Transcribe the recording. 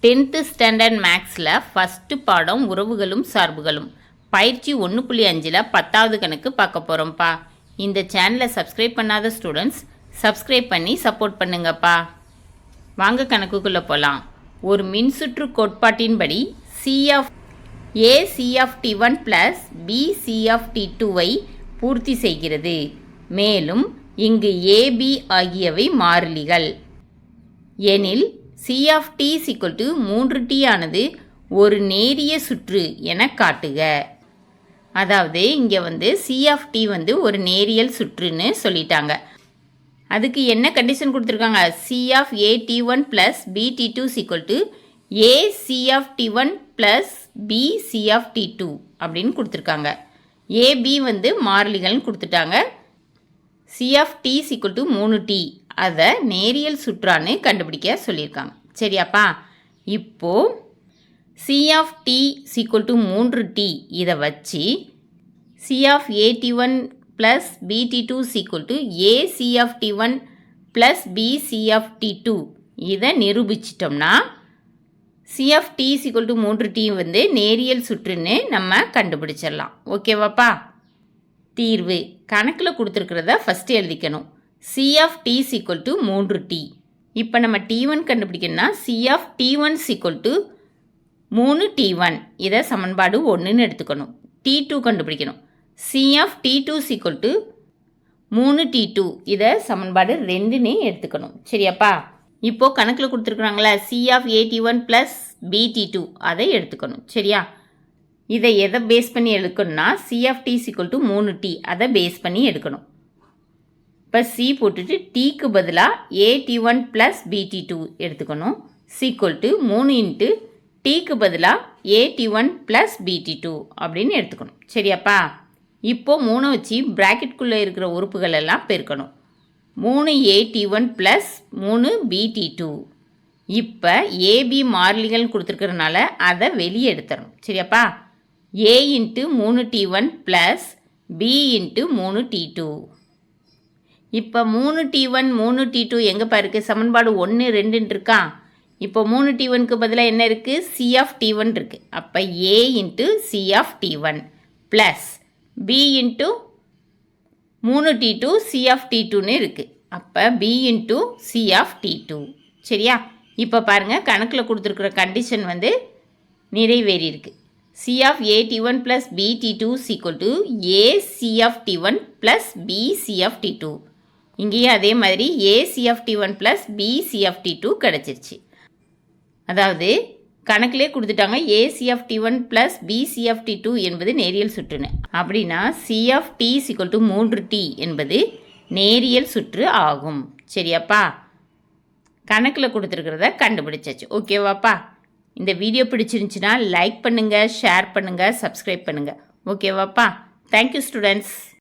10th standard மேக்ஸில் first பாடம் உறவுகளும் சார்புகளும் பயிற்சி 1.5ல் 10வது கணக்கு பார்க்க போகிறோம்ப்பா. இந்த சேனலை சப்ஸ்கிரைப் பண்ணாத ஸ்டூடெண்ட்ஸ் சப்ஸ்கிரைப் பண்ணி சப்போர்ட் பண்ணுங்கப்பா. வாங்க கணக்குக்குள்ளே போகலாம். ஒரு மின்சுற்று கோட்பாட்டின்படி A C(t1) + B C(t2)வை பூர்த்தி செய்கிறது. மேலும் இங்கு AB ஆகியவை மாறிலிகள் எனில் C(t) = 3t ஆனது ஒரு நேரிய சுற்று என காட்டுக. அதாவது இங்கே C(t) ஒரு நேரியல் சுற்றுன்னு சொல்லிட்டாங்க. அதுக்கு என்ன கண்டிஷன் கொடுத்துருக்காங்க? C(at1 + BT2) = A C(t1 + B C(t2) அப்படின்னு கொடுத்துருக்காங்க. AB மாறிலிகள்னு கொடுத்துட்டாங்க. C(t) = 3t அதை நேரியல் சுற்றான்னு கண்டுபிடிக்க சொல்லியிருக்காங்க. சரியாப்பா? இப்போது C(t) = 3t இதை வச்சு C(at1 + BT2) = A C(t1 + B C(t2) இதை நிரூபிச்சிட்டோம்னா C(t) = 3t நேரியல் சுற்றுன்னு நம்ம கண்டுபிடிச்சிடலாம். ஓகேவாப்பா? தீர்வு கணக்கில் கொடுத்துருக்கிறத ஃபஸ்ட்டு எழுதிக்கணும். C(t) = 3t. இப்போ நம்ம T1 கண்டுபிடிக்கணும்னா C(t1 = 3t1) இதை சமன்பாடு 1ன்னு எடுத்துக்கணும். T2 கண்டுபிடிக்கணும். C(t2 = 3t2) இதை சமன்பாடு 2ன்னு எடுத்துக்கணும். சரியாப்பா? இப்போது கணக்கில் கொடுத்துருக்குறாங்களா C(at1 + BT2) அதை எடுத்துக்கணும். சரியா? இதை எதை பேஸ் பண்ணி எடுக்கணும்னா C(t) = 3t அதை பேஸ் பண்ணி எடுக்கணும். இப்போ C போட்டுட்டு Tக்கு பதிலாக at1 + BT2 எடுத்துக்கணும். = 3 Tக்கு பதிலாக at1 + BT2 அப்படின்னு எடுத்துக்கணும். சரியாப்பா? இப்போது 3 வச்சு ப்ராக்கெட்குள்ளே இருக்கிற உறுப்புகள் எல்லாம் பெருக்கணும். 3at1 + 3BT2. இப்போ AB மாறிலிகள் கொடுத்துருக்கறனால அதை வெளியே எடுத்துடணும். சரியாப்பா? A × 3t1 + B × 3t2. இப்போ 3t1 3t2 எங்கேப்பா இருக்குது? சமன்பாடு 1 2 இருக்கா? இப்போ 3t1க்கு பதிலாக என்ன இருக்குது? C(t1) இருக்குது. அப்போ A × C(t1) + B × 3t2 C(t2)ன்னு இருக்குது. அப்போ B × C(t2). சரியா? இப்போ பாருங்கள் கணக்கில் கொடுத்துருக்குற கண்டிஷன் நிறைவேறி இருக்குது. C(at1 + BT2 = A C(t1 + B C(t2). இங்கேயும் அதே மாதிரி A C(t1 + B C(t2) கிடச்சிருச்சு. அதாவது கணக்கிலே கொடுத்துட்டாங்க A C(t1 + B C(t2) என்பது நேரியல் சுற்றுன்னு. அப்படின்னா C(t) = 3t என்பது நேரியல் சுற்று ஆகும். சரியாப்பா? கணக்கில் கொடுத்துருக்கிறத கண்டுபிடிச்சாச்சு. ஓகேவாப்பா? இந்த வீடியோ பிடிச்சிருந்துச்சுன்னா லைக் பண்ணுங்கள், ஷேர் பண்ணுங்கள், சப்ஸ்கிரைப் பண்ணுங்கள். ஓகேவாப்பா? Thank you students.